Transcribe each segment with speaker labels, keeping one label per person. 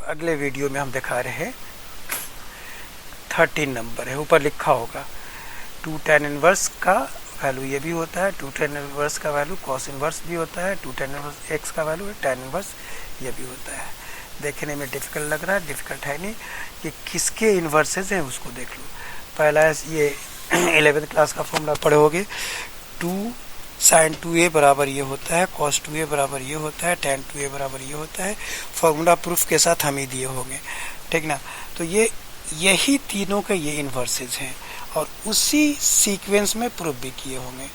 Speaker 1: अगले वीडियो में हम दिखा रहे हैं 13 नंबर है, ऊपर लिखा होगा 2 tan इनवर्स का वैल्यू ये भी होता है, 2 tan इनवर्स का वैल्यू cos इनवर्स भी होता है, 2 tan इनवर्स x का वैल्यू tan इनवर्स ये भी होता है। देखने में डिफ़िकल्ट लग रहा है, डिफ़िकल्ट है नहीं, कि किसके इन्वर्सेस हैं उसको देख लो। पहला है ये 11th क्लास का फॉर्मूला पढ़े होगे, 2 sin 2a बराबर ये होता है, cos 2a बराबर ये होता है, tan 2a बराबर ये होता है। फॉर्मूला प्रूफ के साथ हम ही दिए होंगे, ठीक ना। तो यही तीनों के ये इन्वर्सेस हैं और उसी सीक्वेंस में प्रूफ भी किए होंगे।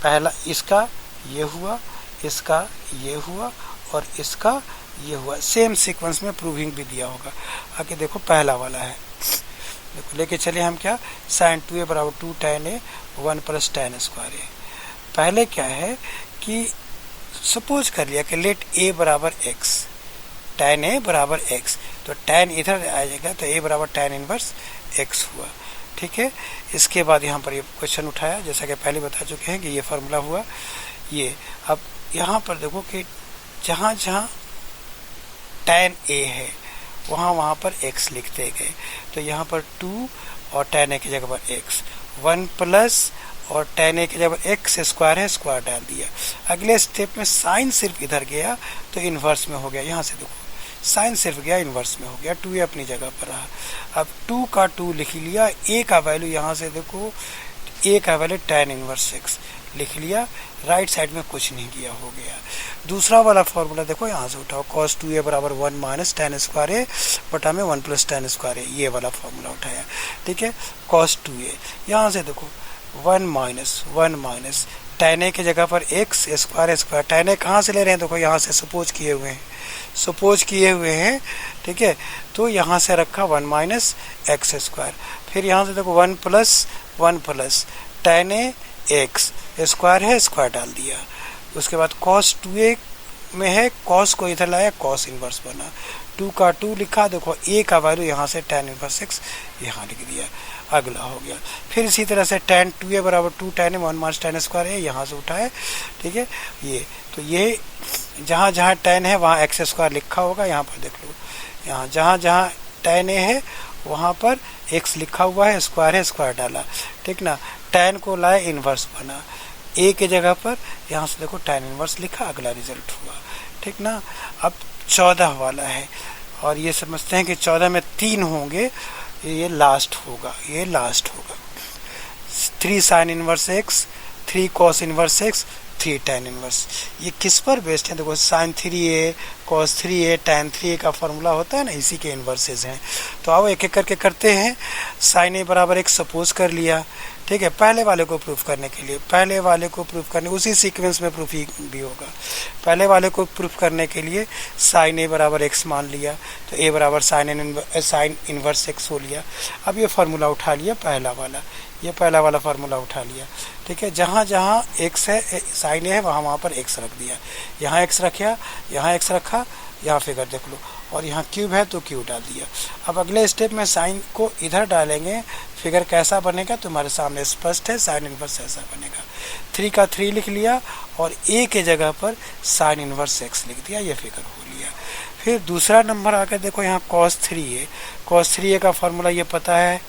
Speaker 1: पहला इसका ये हुआ, इसका ये हुआ और इसका ये हुआ, सेम सीक्वेंस में प्रूविंग भी दिया होगा। आगे देखो पहला वाला है, देखो लेके चले हम क्या, sin 2a बराबर 2 tan a 1 plus tan square a। पहले क्या है कि सपोज कर लिया कि लेट a बराबर x, tan a बराबर x, तो tan इधर आ जाएगा तो a बराबर tan इनवर्स x हुआ, ठीक है। इसके बाद यहाँ पर ये क्वेश्चन उठाया, जैसा कि पहले बता चुके हैं कि ये फार्मूला हुआ ये। अब यहाँ पर देखो कि जहाँ जहाँ tan a है वहाँ पर x लिखते गए, तो यहाँ पर 2 और tan a की जगह पर x, 1 प्लस और tan a की जगह पर x स्क्वायर है, स्क्वायर डाल दिया। अगले स्टेप में साइन सिर्फ इधर गया तो इन्वर्स में हो गया, यहाँ से देखो साइन सिर्फ गया इन्वर्स में हो गया, 2a अपनी जगह पर रहा। अब 2 का 2 लिख लिया, a का वैल्यू यहाँ से देखो, a का वैल्यू tan इनवर्स x लिख लिया, राइट साइड में कुछ नहीं किया, हो गया। दूसरा वाला फॉर्मूला देखो यहाँ से उठाओ, cos 2a बराबर 1 माइनस tan स्क्वायर a बटा में 1 प्लस tan स्क्वायर a, ये वाला फॉर्मूला उठाया, ठीक है। cos 2a यहाँ से देखो 1 माइनस tan a की जगह पर x square square, tan a कहाँ से ले रहे हैं, देखो यहाँ से सपोज किए हुए हैं, ठीक है। तो यहाँ से रखा 1 माइनस एक्स स्क्वायर, फिर यहाँ से देखो 1 plus tan a x square है, स्क्वायर डाल दिया। उसके बाद cos 2a में है, cos को इधर लाया, cos इनवर्स बना, 2 का 2 लिखा, देखो a का वैल्यू यहाँ से tan इनवर्स x यहाँ लिख दिया, अगला हो गया। फिर इसी तरह से tan 2a बराबर 2 tan a 1 minus tan square है, यहाँ से उठाए, ठीक है। ये तो ये जहाँ जहाँ tan है वहाँ x स्क्वायर लिखा होगा, यहाँ पर देख लो, यहाँ जहाँ जहाँ tan a है वहाँ पर x लिखा हुआ है, स्क्वायर है, स्क्वायर डाला, ठीक ना। tan को लाए, इन्वर्स बना, a के जगह पर यहाँ से देखो tan इनवर्स लिखा, अगला रिजल्ट हुआ, ठीक ना। अब 14 वाला है और ये समझते हैं कि 14 में 3 होंगे, ये लास्ट होगा, 3 sin inverse x, 3 cos inverse x, 3 tan inverse. ये किस पर बेस्ड है, देखो sin 3a cos 3a tan 3a का फॉर्मूला होता है ना, इसी के इन्वर्सेस हैं। तो आओ एक एक करके करते हैं। sin a बराबर x सपोज कर लिया, ठीक है। पहले वाले को प्रूफ करने के लिए उसी सीक्वेंस में प्रूफ भी होगा। पहले वाले को प्रूफ करने के लिए sin a बराबर x मान लिया, तो a बराबर sin इनवर्स x हो लिया। अब ये फार्मूला उठा लिया, पहला वाला फार्मूला उठा लिया, ठीक है। जहाँ जहाँ x है, sin a है, वहाँ पर x रख दिया, यहाँ x रखा, यहाँ फिगर देख लो, और यहाँ क्यूब है तो क्यूब डाल दिया। अब अगले स्टेप में साइन को इधर डालेंगे, फिगर कैसा बनेगा तुम्हारे सामने स्पष्ट है, साइन इनवर्स ऐसा बनेगा। 3 का 3 लिख लिया और a के जगह पर साइन इनवर्स x लिख दिया, ये फिगर हो लिया। फिर दूसरा नंबर आकर देखो, यहाँ cos 3a का फॉर्मूला ये पता है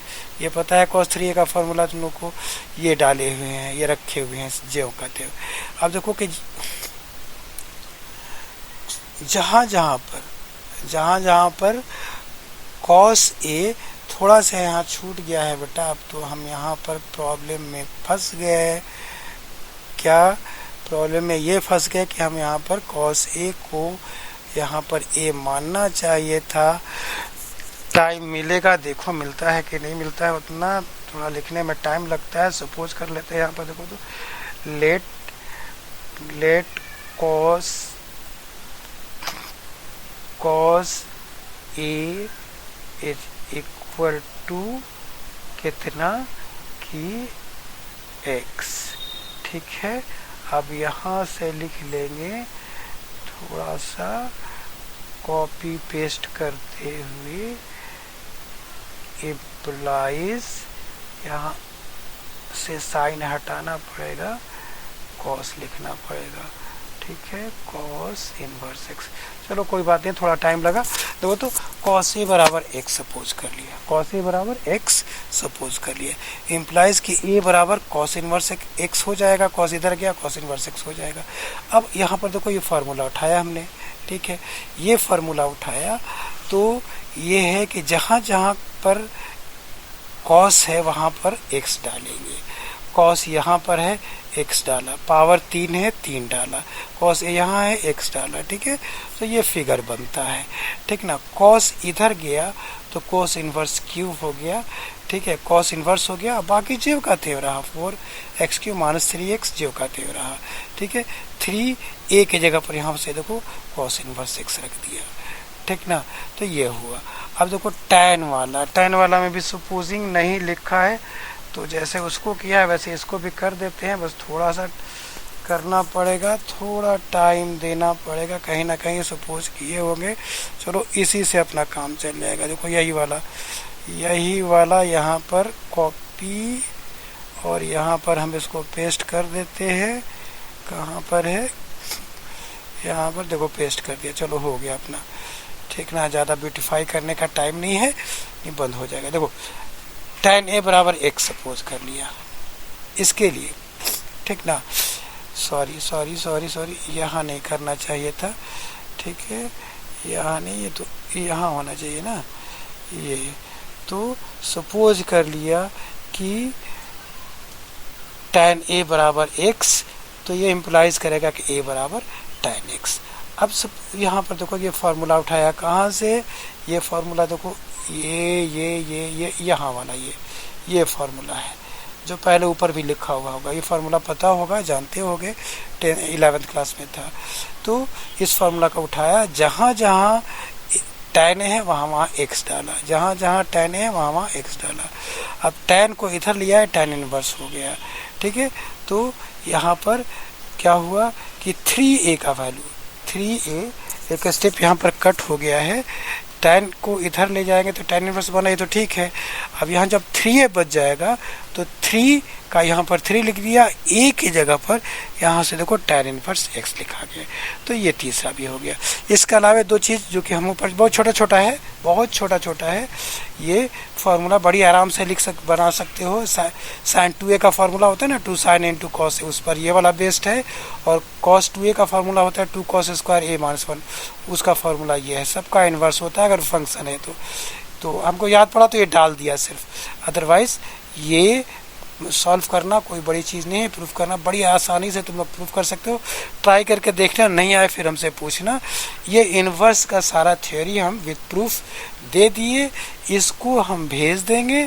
Speaker 1: cos 3a का फॉर्मूला तुम लोग को, ये डाले हुए हैं, ये रखे हुए हैं जो कहते हैं। अब देखो कि जहाँ जहाँ पर cos a थोड़ा सा यहाँ छूट गया है बेटा, अब तो हम यहाँ पर प्रॉब्लम में फंस गए। क्या प्रॉब्लम में ये फंस गए कि हम यहाँ पर cos a को यहाँ पर a मानना चाहिए था। टाइम मिलेगा, देखो मिलता है कि नहीं मिलता है, उतना थोड़ा लिखने में टाइम लगता है। सपोज कर लेते हैं यहाँ पर, देखो तो let cos a is equal to कितना की x, ठीक है। अब यहाँ से लिख लेंगे, थोड़ा सा कॉपी पेस्ट करते हुए, इम्प्लाइज, यहाँ से साइन हटाना पड़ेगा, कॉस लिखना पड़ेगा, ठीक है, कॉस इनवर्स एक्स। चलो कोई बात नहीं, थोड़ा टाइम लगा। देखो तो कॉस ए बराबर एक्स सपोज कर लिया, कॉस ए बराबर एक्स सपोज कर लिया, इम्प्लाइज कि ए बराबर कॉस इनवर्स एक्स हो जाएगा, कॉस इधर गया कॉस इनवर्स एक्स हो जाएगा। अब यहाँ पर देखो ये फार्मूला उठाया हमने, ठीक है, ये फार्मूला उठाया तो ये है कि जहाँ जहाँ पर कॉस है वहाँ पर एक्स डालेंगे, कॉस यहाँ पर है एक्स डाला, पावर 3 है 3 डाला, कॉस यहाँ है एक्स डाला, ठीक है, तो ये फिगर बनता है, ठीक ना। कॉस इधर गया तो कॉस इनवर्स क्यूब हो गया, ठीक है, कॉस इनवर्स हो गया, बाकी जेव का तेव रहा 4x³ - 3x जेव का तेव रहा, ठीक है। 3a की जगह पर यहाँ से देखो कॉस इनवर्स x रख दिया, ठीक ना, तो ये हुआ। अब देखो tan वाला में भी सपोजिंग नहीं लिखा है, तो जैसे उसको किया है वैसे इसको भी कर देते हैं, बस थोड़ा सा करना पड़ेगा, थोड़ा टाइम देना पड़ेगा, कहीं ना कहीं सपोज किए होंगे। चलो इसी से अपना काम चल जाएगा। देखो यही वाला यहाँ पर कॉपी और यहाँ पर हम इसको पेस्ट कर देते हैं, कहाँ पर है, यहाँ पर देखो पेस्ट कर दिया, चलो हो गया अपना, ठीक ना। ज़्यादा ब्यूटीफाई करने का टाइम नहीं है, ये बंद हो जाएगा। देखो tan a बराबर x सपोज कर लिया इसके लिए, ठीक ना। सॉरी यहाँ नहीं करना चाहिए था, ठीक है, यहाँ नहीं, ये तो यहाँ होना चाहिए ना, ये तो सपोज कर लिया कि tan a बराबर x, तो ये इम्प्लाइज करेगा कि a बराबर tan x। अब सब यहाँ पर देखो ये फार्मूला उठाया कहाँ से, ये फार्मूला देखो ये यहाँ वाला ये फार्मूला है जो पहले ऊपर भी लिखा हुआ होगा, ये फार्मूला पता होगा, जानते होगे, 11th क्लास में था। तो इस फार्मूला का उठाया, जहाँ जहाँ tan है वहाँ x डाला, जहाँ जहाँ tan है वहाँ x डाला। अब tan को इधर लिया है, tan इनवर्स हो गया, ठीक है। तो यहाँ पर क्या हुआ कि 3a का वैल्यू 3a एक स्टेप यहाँ पर कट हो गया है, tan को इधर ले जाएंगे तो tan इनवर्स बना, ये तो ठीक है। अब यहाँ जब 3a बच जाएगा तो 3 का यहाँ पर 3 लिख दिया, a की जगह पर यहाँ से देखो tan इनवर्स x लिखा गया, तो ये तीसरा भी हो गया। इसके अलावा दो चीज़ जो कि हम ऊपर बहुत छोटा छोटा है, ये फार्मूला बड़ी आराम से बना सकते हो। sin 2a का फार्मूला होता है ना 2 sin into cos, उस पर ये वाला बेस्ड है, और cos 2a का फार्मूला होता है 2 cos स्क्वायर a - 1, उसका फार्मूला ये है। सबका इन्वर्स होता है अगर फंक्शन है तो हमको याद पड़ा तो ये डाल दिया सिर्फ, अदरवाइज ये सॉल्व करना कोई बड़ी चीज़ नहीं है, प्रूफ करना बड़ी आसानी से तुम लोग प्रूफ कर सकते हो। ट्राई करके देखना, नहीं आए फिर हमसे पूछना। ये इन्वर्स का सारा थ्योरी हम विद प्रूफ दे दिए, इसको हम भेज देंगे,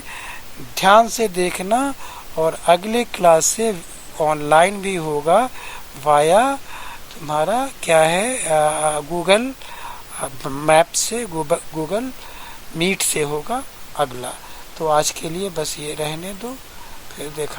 Speaker 1: ध्यान से देखना। और अगले क्लास से ऑनलाइन भी होगा वाया तुम्हारा क्या है गूगल मैप से, गूगल मीट से होगा अगला। तो आज के लिए बस ये रहने दो, फिर देखा